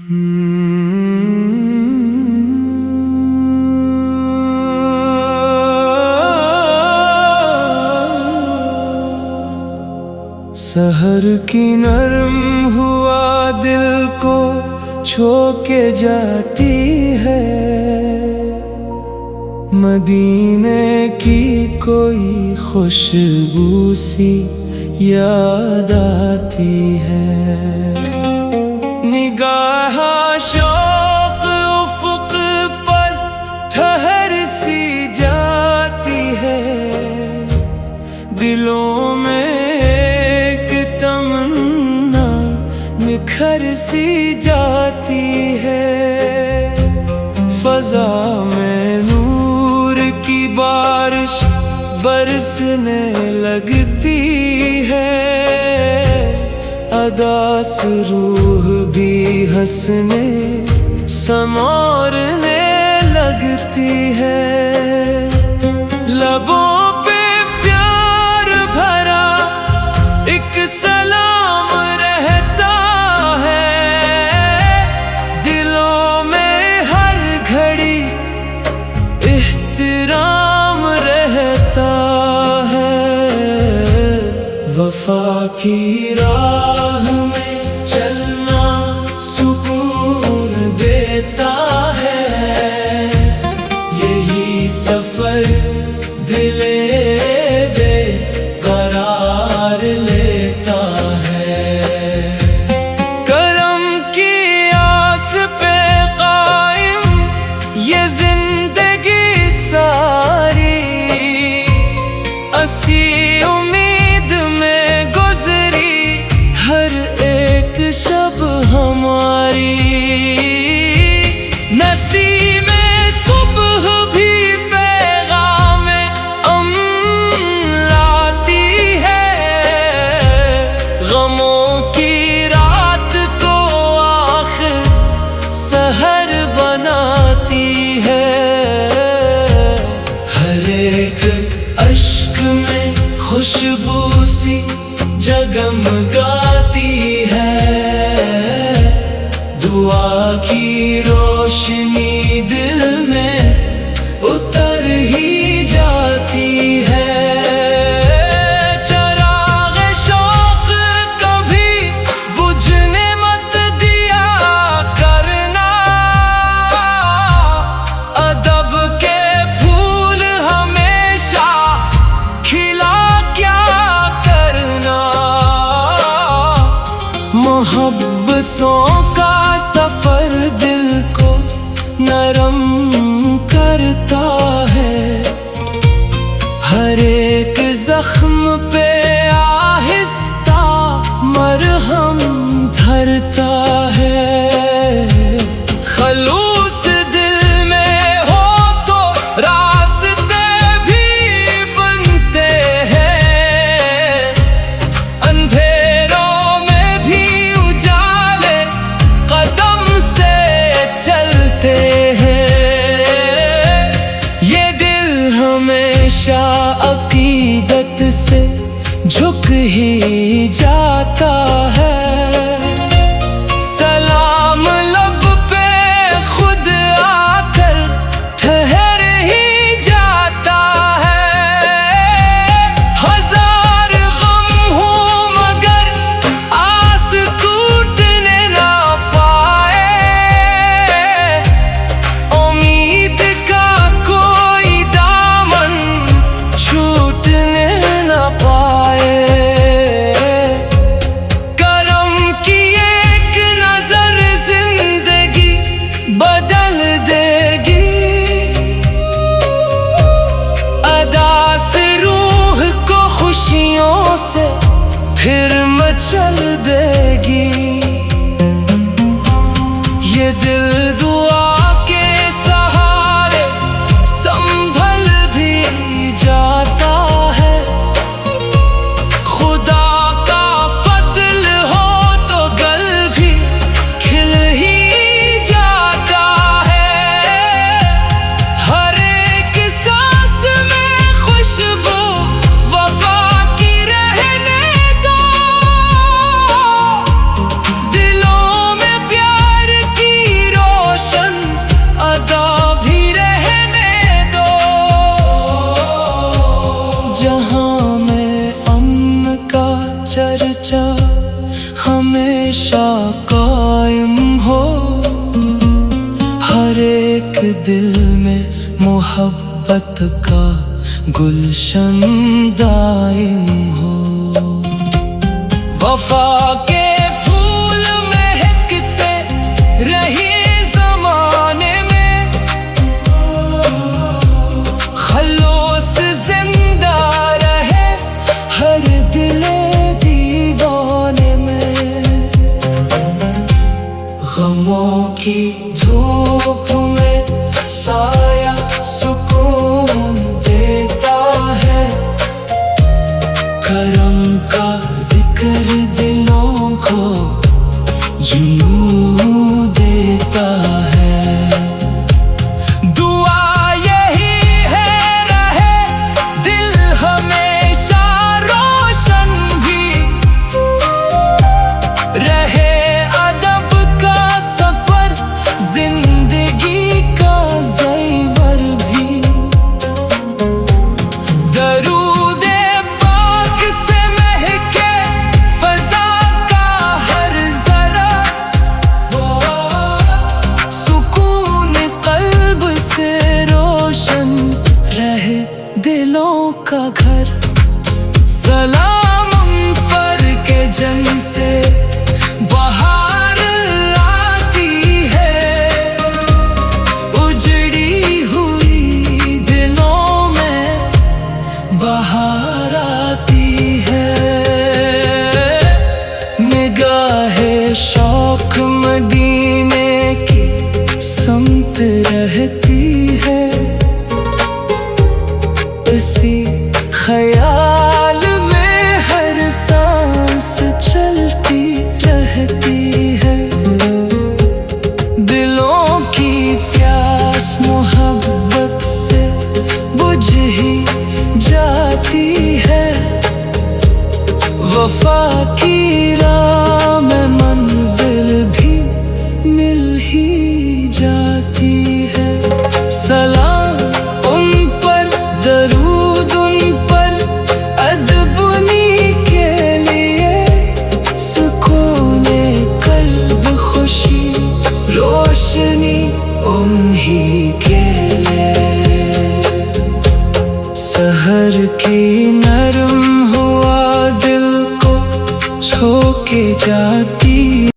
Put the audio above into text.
सहर की नरम हुआ दिल को छू के जाती है, मदीने की कोई खुशबू सी याद आती है। निगाह शौक उफ़ुक़ पर ठहर सी जाती है, दिलों में एक तमन्ना निखर सी जाती है। फ़ज़ा में नूर की बारिश बरसने लगती है, अदास रूह भी हंसने संवारने लगती है। लबों पे प्यार भरा एक सलाम रहता है, दिलों में हर घड़ी एहतराम रहता है। वफ़ा की राह में चलना सुकून देता है, यही सफर दिले बेकरार लेता है। करम की आस पे कायम ये जिंदगी सारी, असी उम्मीद में गुजरी हर एक शब हमारी। नसीमे सुबह भी पैगाम लाती है, गमों की रात को आखिर सहर बनाती है। हर एक अश्क में खुशबू सी जगमगाती है, दुआ की रोशनी दिल में उतर ही जाती है। चराग़ शौक़ कभी बुझने मत दिया करना, अदब के फूल हमेशा खिला क्या करना। मोहब्बतों का सफर दिल को नरम करता है, हर एक जख्म पे आहिस्ता मरहम धरता है। खलूस दिल में हो तो रास्ते भी बनते हैं, अंधेरों में भी उजाले कदम से चलते हैं। ये दिल हमेशा अकीदत से झुक ही जाता है, दिल में मोहब्बत का गुलशन दायम हो। वफा के फूल महकते रही ज़माने में, खल्लोस जिंदा रहे हर दिले दीवाने में। गमों की धूप में साया सुकून देता है, करम का जिक्र दिलों को जुनून देता है। दुआ यही है रहे दिल हमेशा रोशन भी, रहे अदब का सफर जिंदगी का ज़ैवर भी। दरूदे पाक से महके फज़ा का हर ज़रा, सुकून क़ल्ब से रोशन रहे दिलों का घर। सलाम उन पर के जन से बहार आती है, उजड़ी हुई दिलों में बहार आती है। निगाहे शौक मदीने की